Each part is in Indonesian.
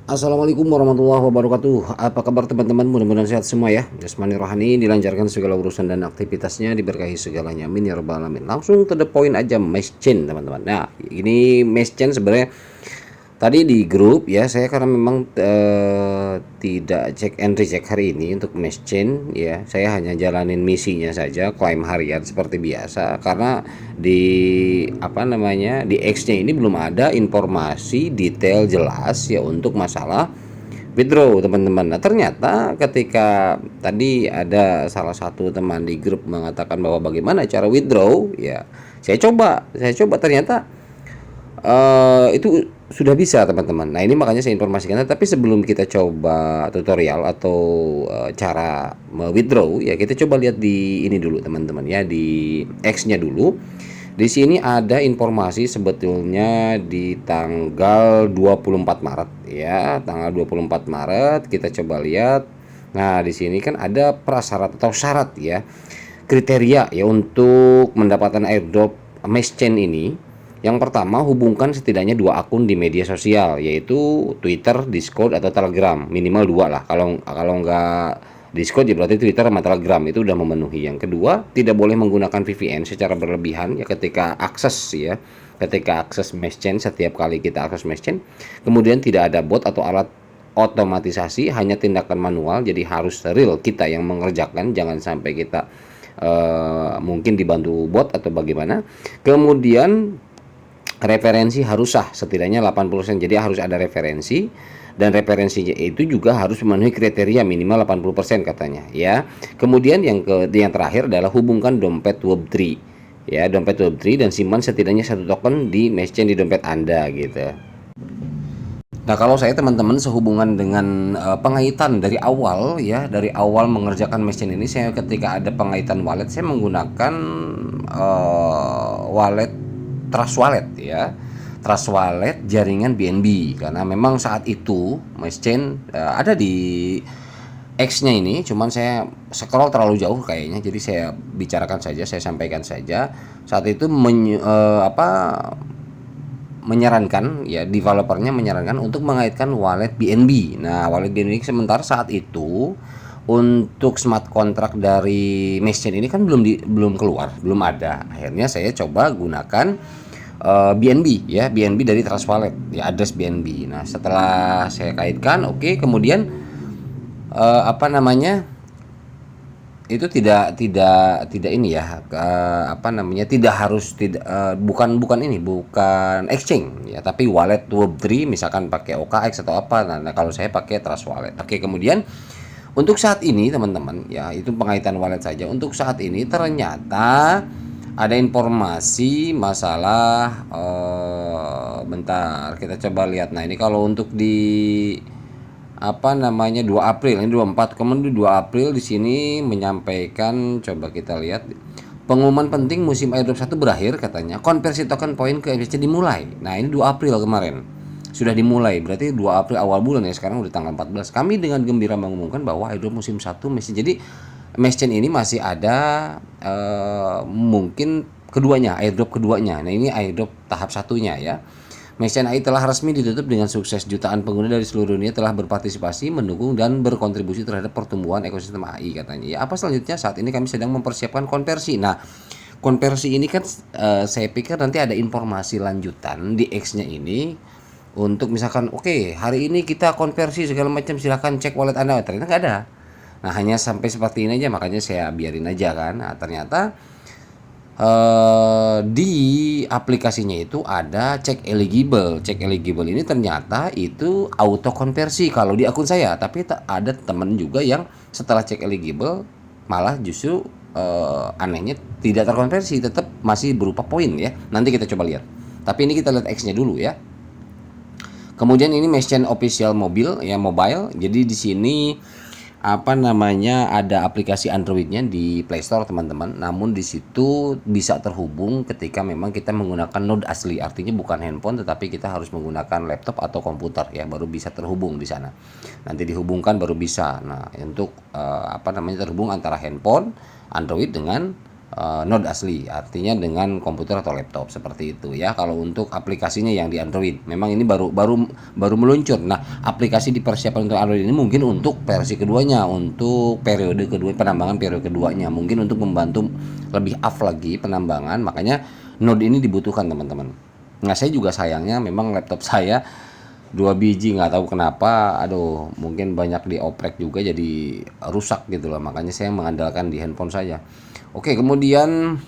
Assalamualaikum warahmatullahi wabarakatuh. Apa kabar teman-teman? Mudah-mudahan sehat semua ya. Jasmani rohani dilancarkan segala urusan dan aktivitasnya, diberkahi segalanya. Amin ya rabbal alamin. Langsung to the point aja, Mesh Chain teman-teman. Nah, ini Mesh Chain sebenarnya tadi di grup ya, saya karena memang tidak cek and recheck hari ini untuk Mesh Chain ya. Saya hanya jalanin misinya saja, klaim harian seperti biasa karena di apa namanya, di X-nya ini belum ada informasi detail jelas ya untuk masalah withdraw teman-teman. Nah ternyata ketika tadi ada salah satu teman di grup mengatakan bahwa bagaimana cara withdraw ya, saya coba ternyata itu sudah bisa teman-teman. Nah ini makanya saya informasikan. Tapi sebelum kita coba tutorial atau cara withdraw ya, kita coba lihat di ini dulu teman-teman ya, di X-nya dulu. Di sini ada informasi sebetulnya di tanggal 24 Maret ya, tanggal 24 Maret kita coba lihat. Nah, di sini kan ada prasyarat atau syarat ya, kriteria ya untuk mendapatkan airdrop Mesh Chain ini. Yang pertama, hubungkan setidaknya 2 akun di media sosial, yaitu Twitter, Discord atau Telegram, minimal 2 lah. Kalau nggak Discord ya berarti Twitter sama Telegram, itu udah memenuhi. Yang kedua, tidak boleh menggunakan VPN secara berlebihan ya ketika akses ya. Ketika akses Mesh Chain, setiap kali kita akses Mesh Chain. Kemudian tidak ada bot atau alat otomatisasi, hanya tindakan manual, jadi harus real kita yang mengerjakan, jangan sampai kita mungkin dibantu bot atau bagaimana. Kemudian referensi harus sah setidaknya 80%, jadi harus ada referensi, dan referensinya itu juga harus memenuhi kriteria minimal 80% katanya ya. Kemudian yang terakhir adalah hubungkan dompet Web3 ya, dompet Web3, dan simpan setidaknya 1 token di Mesh Chain di dompet Anda gitu. Nah, kalau saya teman-teman sehubungan dengan pengaitan dari awal ya, dari awal mengerjakan mesin ini, saya ketika ada pengaitan wallet, saya menggunakan wallet Trust Wallet ya. Trust Wallet jaringan BNB, karena memang saat itu mesin ada di X-nya ini, cuman saya scroll terlalu jauh kayaknya, jadi saya bicarakan saja, saya sampaikan saja. Saat itu menyarankan ya, developernya menyarankan untuk mengaitkan wallet BNB. Nah, wallet BNB sementara saat itu untuk smart contract dari Mesh Chain ini kan belum keluar, belum ada. Akhirnya saya coba gunakan BNB ya, BNB dari Trust Wallet ya, address BNB. Nah, setelah saya kaitkan, oke, kemudian apa namanya, itu tidak ini ya, tidak harus, bukan exchange ya, tapi wallet Web3 misalkan pakai OKX atau apa. Nah, kalau saya pakai Trust Wallet. Oke, kemudian untuk saat ini teman-teman ya, itu pengaitan wallet saja. Untuk saat ini ternyata ada informasi masalah bentar kita coba lihat. Nah, ini kalau untuk di 2 April, ini 24, kemudian 2 April di sini menyampaikan, coba kita lihat, pengumuman penting musim airdrop 1 berakhir katanya, konversi token poin ke MSC dimulai. Nah, ini 2 April kemarin sudah dimulai, berarti 2 April awal bulan ya, sekarang udah tanggal 14. Kami dengan gembira mengumumkan bahwa airdrop musim 1 masih, jadi Mesh Chain ini masih ada mungkin keduanya, airdrop keduanya. Nah, ini airdrop tahap satunya ya. Mesh Chain AI telah resmi ditutup dengan sukses. Jutaan pengguna dari seluruh dunia telah berpartisipasi, mendukung, dan berkontribusi terhadap pertumbuhan ekosistem AI katanya. Ya, apa selanjutnya? Saat ini kami sedang mempersiapkan konversi. Nah, konversi ini kan saya pikir nanti ada informasi lanjutan di X-nya ini untuk misalkan, oke, hari ini kita konversi segala macam, silahkan cek wallet Anda. Ternyata nggak ada. Nah, hanya sampai seperti ini aja, makanya saya biarin aja kan. Nah, ternyata di aplikasinya itu ada cek eligible. Cek eligible ini ternyata itu auto konversi kalau di akun saya, tapi ada temen juga yang setelah cek eligible malah justru anehnya tidak terkonversi, tetap masih berupa poin ya. Nanti kita coba lihat. Tapi ini kita lihat X-nya dulu ya. Kemudian ini Mesh Chain official mobile ya, mobile. Jadi di sini ada aplikasi Androidnya di Play Store teman-teman. Namun di situ bisa terhubung ketika memang kita menggunakan node asli, artinya bukan handphone tetapi kita harus menggunakan laptop atau komputer ya, baru bisa terhubung di sana. Nanti dihubungkan baru bisa. Nah, untuk terhubung antara handphone Android dengan Node asli, artinya dengan komputer atau laptop seperti itu ya. Kalau untuk aplikasinya yang di Android, memang ini baru meluncur. Nah, aplikasi dipersiapkan untuk Android ini mungkin untuk versi keduanya, untuk periode kedua, penambangan periode keduanya, mungkin untuk membantu lebih lagi penambangan. Makanya Node ini dibutuhkan teman-teman. Nah, saya juga sayangnya memang laptop saya 2 biji, nggak tahu kenapa, aduh mungkin banyak dioprek juga jadi rusak gitu loh, makanya saya mengandalkan di handphone saja. Oke, kemudian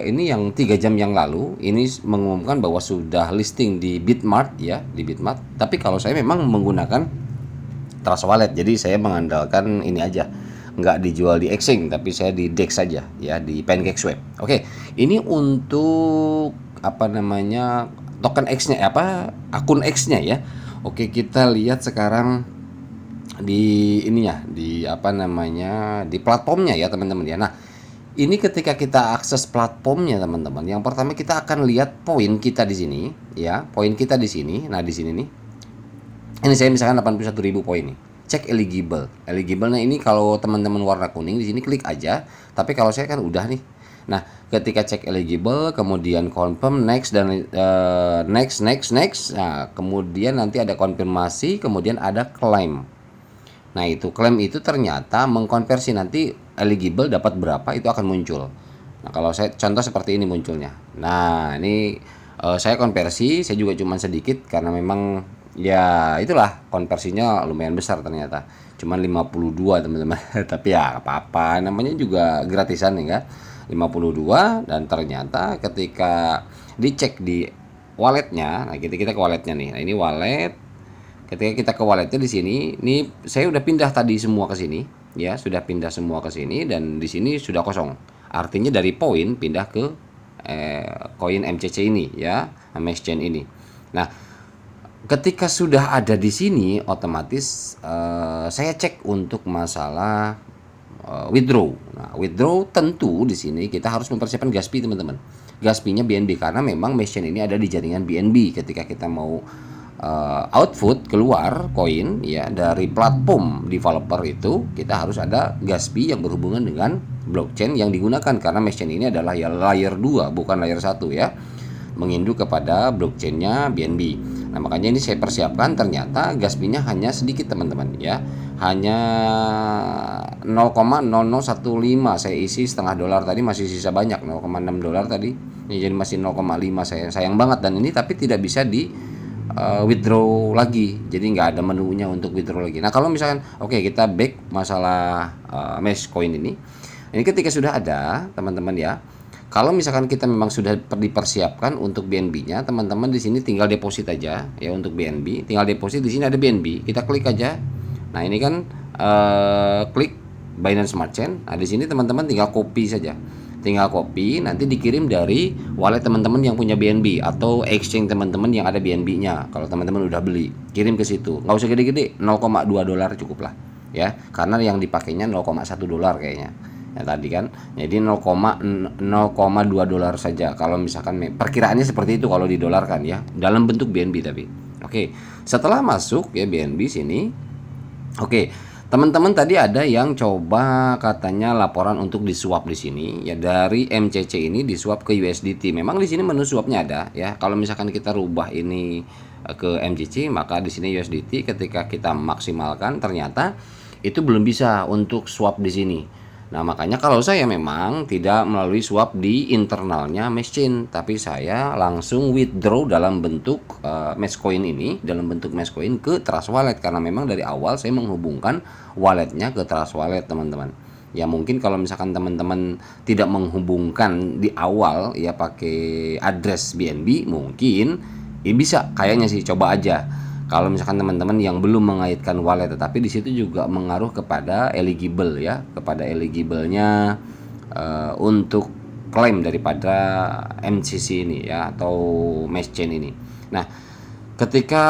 ini yang 3 jam yang lalu ini mengumumkan bahwa sudah listing di Bitmart ya, di Bitmart. Tapi kalau saya memang menggunakan Trust Wallet, jadi saya mengandalkan ini aja, nggak dijual di Exchange, tapi saya di DEX saja ya, di PancakeSwap. Oke, ini untuk apa namanya, token X-nya apa, akun X-nya ya. Oke, kita lihat sekarang di ininya, di apa namanya, di platformnya ya teman-teman ya. Nah, ini ketika kita akses platformnya teman-teman, yang pertama kita akan lihat poin kita di sini ya, poin kita di sini. Nah, di sini nih, ini saya misalkan 81.000 poin nih. Cek eligible. Eligible, nah ini kalau teman-teman warna kuning di sini klik aja. Tapi kalau saya kan udah nih. Nah, ketika cek eligible, kemudian confirm, next dan next. Nah, kemudian nanti ada konfirmasi, kemudian ada claim. Nah, itu klaim itu ternyata mengkonversi nanti eligible dapat berapa itu akan muncul. Nah, kalau saya contoh seperti ini munculnya. Nah, ini saya konversi, saya juga cuman sedikit karena memang ya itulah konversinya lumayan besar ternyata. Cuman 52 teman-teman. Tapi ya apa-apa, namanya juga gratisan ya. 52 dan ternyata ketika dicek di walletnya, nah kita ke walletnya nih. Nah, ini wallet. Ketika kita ke walletnya di sini, ini saya udah pindah tadi semua ke sini, ya sudah pindah semua ke sini dan di sini sudah kosong. Artinya dari poin pindah ke koin MCC ini, ya, MXChain ini. Nah, ketika sudah ada di sini, otomatis saya cek untuk masalah withdraw. Nah, withdraw tentu di sini kita harus mempersiapkan gas fee teman-teman. Gas fee-nya BNB karena memang MXChain ini ada di jaringan BNB. Ketika kita mau output keluar koin ya dari platform developer itu, kita harus ada gas fee yang berhubungan dengan blockchain yang digunakan karena MXChain ini adalah ya layer 2 bukan layer 1 ya, menginduk kepada blockchainnya BNB. Nah, makanya ini saya persiapkan, ternyata gas fee-nya hanya sedikit teman-teman ya, hanya 0,0015. Saya isi setengah dolar tadi, masih sisa banyak 0,6 dolar tadi ini, jadi masih 0,5. Saya sayang banget, dan ini tapi tidak bisa di withdraw lagi, jadi nggak ada menunya untuk withdraw lagi. Nah, kalau misalkan oke, kita back masalah mesh coin ini ketika sudah ada teman-teman ya, kalau misalkan kita memang sudah dipersiapkan untuk BNB-nya, teman-teman di sini tinggal deposit aja ya. Untuk BNB tinggal deposit, di sini ada BNB, kita klik aja. Nah, ini kan klik Binance Smart Chain. Nah, di sini teman-teman tinggal copy saja, tinggal copy, nanti dikirim dari wallet teman-teman yang punya BNB atau exchange teman-teman yang ada BNB-nya. Kalau teman-teman udah beli, kirim ke situ. Nggak usah gede-gede, 0,2 dolar cukup lah ya, karena yang dipakainya 0,1 dolar kayaknya ya tadi kan. Jadi 0,2 dolar saja kalau misalkan perkiraannya seperti itu kalau didolarkan ya, dalam bentuk BNB tapi. Oke, setelah masuk ya BNB sini. Oke, teman-teman tadi ada yang coba katanya laporan untuk disuap di sini ya, dari MCC ini disuap ke USDT. Memang di sini menu suapnya ada ya. Kalau misalkan kita rubah ini ke MCC, maka di sini USDT. Ketika kita maksimalkan ternyata itu belum bisa untuk swap di sini. Nah, makanya kalau saya memang tidak melalui swap di internalnya MXChain, tapi saya langsung withdraw dalam bentuk Meshcoin ini, dalam bentuk Meshcoin ke Trust Wallet, karena memang dari awal saya menghubungkan walletnya ke Trust Wallet teman-teman. Ya mungkin kalau misalkan teman-teman tidak menghubungkan di awal ya pakai address BNB, mungkin ya bisa, kayaknya sih coba aja. Kalau misalkan teman-teman yang belum mengaitkan wallet, tetapi di situ juga mengaruh kepada eligible ya, kepada eligible-nya untuk klaim daripada MCC ini ya, atau MXChain ini. Nah, ketika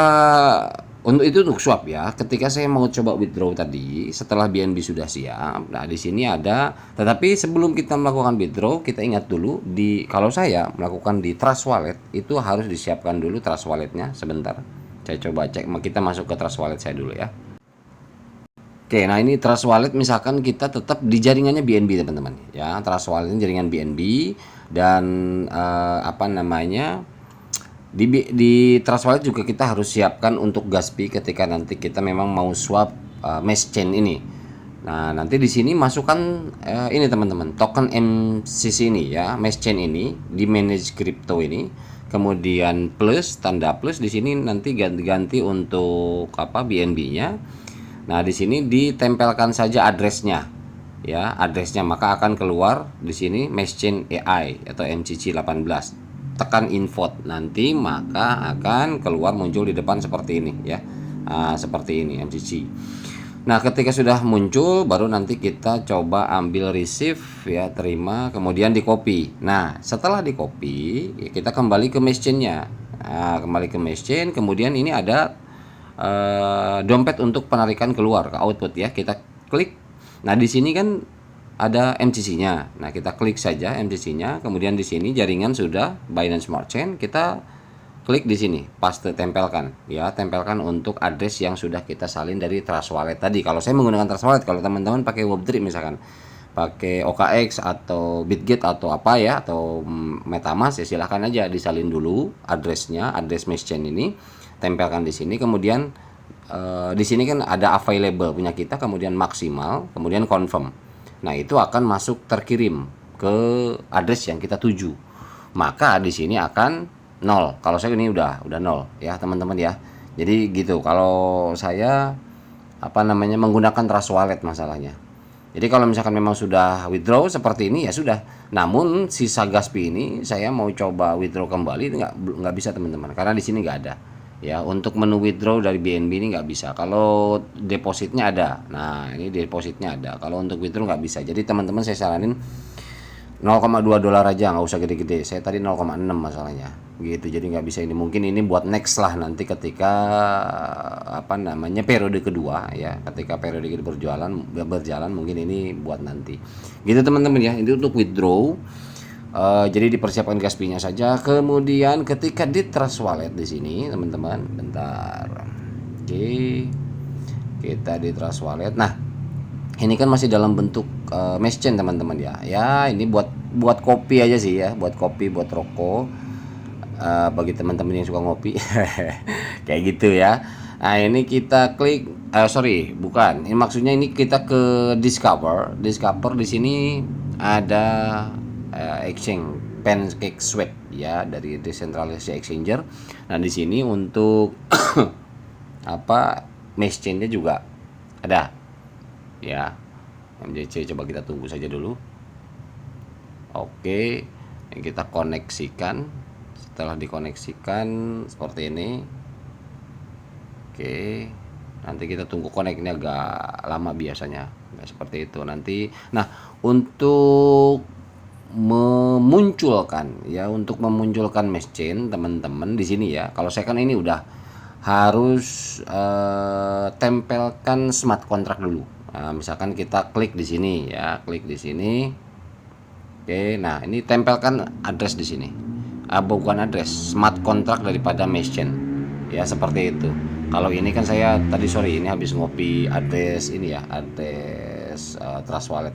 untuk itu untuk swap ya, ketika saya mau coba withdraw tadi setelah BNB sudah siap, nah di sini ada, tetapi sebelum kita melakukan withdraw kita ingat dulu, di kalau saya melakukan di Trust Wallet itu harus disiapkan dulu Trust Walletnya sebentar. Saya coba cek, kita masuk ke Trust Wallet saya dulu ya. Oke, nah ini Trust Wallet misalkan kita tetap di jaringannya BNB teman-teman ya. Trust Wallet ini jaringan BNB dan apa namanya di Trust Wallet juga kita harus siapkan untuk gas fee ketika nanti kita memang mau swap mesh chain ini. Nah, nanti di sini masukkan ini teman-teman, token MCC ini ya, mesh chain ini di manage crypto ini. Kemudian plus tanda plus di sini nanti ganti-ganti untuk apa BNB-nya. Nah, di sini ditempelkan saja addressnya ya, addressnya maka akan keluar di sini mesh chain AI atau MCC 18. Tekan invite nanti maka akan keluar muncul di depan seperti ini ya. Seperti ini MCC. Nah, ketika sudah muncul baru nanti kita coba ambil receive ya, terima, kemudian di copy. Nah, setelah di copy ya kita kembali ke mesh chain-nya. Nah, kembali ke mesh chain, kemudian ini ada dompet untuk penarikan keluar ke output ya. Kita klik. Nah, di sini kan ada MCC-nya. Nah, kita klik saja MCC-nya, kemudian di sini jaringan sudah Binance Smart Chain, kita klik di sini, paste tempelkan ya, tempelkan untuk address yang sudah kita salin dari Trust Wallet tadi. Kalau saya menggunakan Trust Wallet, kalau teman-teman pakai Web3 misalkan, pakai OKX atau Bitget atau apa ya, atau MetaMask ya silahkan aja disalin dulu addressnya, address mesh chain ini, tempelkan di sini, kemudian di sini kan ada available punya kita, kemudian maksimal, kemudian confirm. Nah, itu akan masuk terkirim ke address yang kita tuju. Maka di sini akan 0. Kalau saya ini udah 0 ya, teman-teman ya. Jadi gitu. Kalau saya apa namanya menggunakan Trust Wallet masalahnya. Jadi kalau misalkan memang sudah withdraw seperti ini ya sudah. Namun sisa gas fee ini saya mau coba withdraw kembali nggak bisa teman-teman, karena di sini nggak ada. Ya, untuk menu withdraw dari BNB ini nggak bisa. Kalau depositnya ada. Nah, ini depositnya ada. Kalau untuk withdraw nggak bisa. Jadi teman-teman saya saranin 0,2 dolar aja, nggak usah gede-gede. Saya tadi 0,6 masalahnya gitu, jadi nggak bisa. Ini mungkin ini buat next lah nanti ketika apa namanya periode kedua ya, ketika periode kedua berjalan mungkin ini buat nanti gitu teman-teman ya. Itu untuk withdraw. Jadi dipersiapkan gas fee-nya saja. Kemudian ketika di Trust Wallet di sini teman-teman, bentar. Oke, kita di Trust Wallet. Nah, ini kan masih dalam bentuk mesh chain teman-teman ya. Ya, ini buat kopi aja sih ya, buat kopi, buat rokok. Bagi teman-teman yang suka ngopi. Kayak gitu ya. Nah, ini kita klik sorry, bukan. Ini maksudnya ini kita ke discover. Discover di sini ada exchange PancakeSwap ya, dari decentralized exchanger. Nah, di sini untuk apa mesh chain-nya juga ada ya, MJC. Coba kita tunggu saja dulu. Oke, yang kita koneksikan. Setelah dikoneksikan seperti ini, oke, nanti kita tunggu connect-nya agak lama biasanya ya, seperti itu nanti. Nah, untuk memunculkan mesh chain teman-teman di sini ya, kalau saya kan ini udah harus tempelkan smart contract dulu. Nah, misalkan kita klik di sini ya, klik di sini. Oke, nah ini tempelkan address di sini. Bukan address, smart contract daripada mesh chain ya, seperti itu. Kalau ini kan saya tadi ini habis ngopi address ini ya, address Trust Wallet.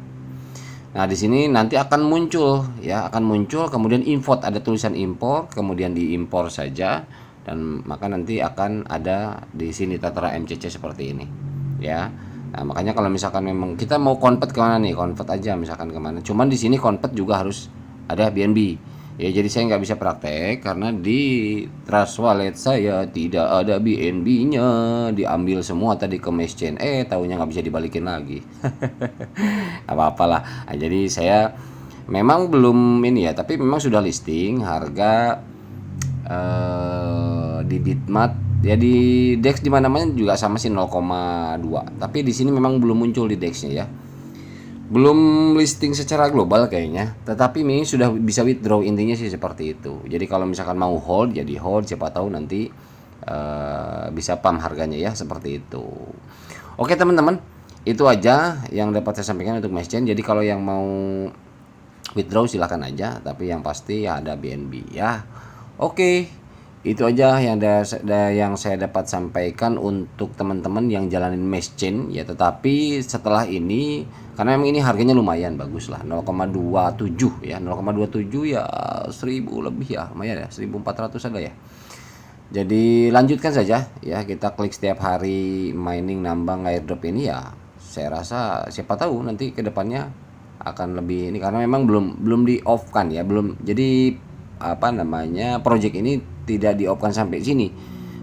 Nah, di sini nanti akan muncul ya, kemudian import, ada tulisan import, kemudian diimpor saja, dan maka nanti akan ada di sini tertera MCC seperti ini ya. Nah, makanya kalau misalkan memang kita mau convert kemana nih, convert aja misalkan kemana. Cuman di sini convert juga harus ada BNB. Ya, jadi saya nggak bisa praktek karena di Trust Wallet saya tidak ada BNB-nya, diambil semua tadi ke mesh chain. Taunya nggak bisa dibalikin lagi. Apa-apalah. Nah, jadi saya memang belum ini ya, tapi memang sudah listing harga di Bitmart ya, di DEX di mana-mana juga sama sih 0,2. Tapi di sini memang belum muncul di DEX-nya ya. Belum listing secara global kayaknya, tetapi ini sudah bisa withdraw, intinya sih seperti itu. Jadi kalau misalkan mau hold, jadi hold, siapa tahu nanti bisa pump harganya ya, seperti itu. Oke teman-teman, itu aja yang dapat saya sampaikan untuk mesh chain. Jadi kalau yang mau withdraw silahkan aja, tapi yang pasti ya ada BNB ya. Oke, Itu aja yang saya dapat sampaikan untuk teman-teman yang jalanin mesh chain ya. Tetapi setelah ini, karena memang ini harganya lumayan bagus lah, 0,27 ya, 0,27 ya 1000 lebih ya, lumayan ya, 1400 ada ya. Jadi lanjutkan saja ya, kita klik setiap hari mining nambang airdrop ini ya. Saya rasa siapa tahu nanti kedepannya akan lebih ini, karena memang belum di off kan ya, belum. Jadi apa namanya, project ini tidak di off kan sampai sini,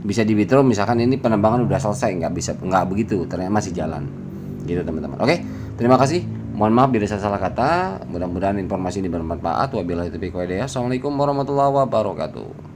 bisa di withdraw misalkan ini penambangan udah selesai, nggak begitu, ternyata masih jalan gitu teman-teman. Oke, terima kasih, mohon maaf bila saya salah kata, mudah-mudahan informasi ini bermanfaat. Wabillahi taufiq wal hidayah. Assalamualaikum warahmatullahi wabarakatuh.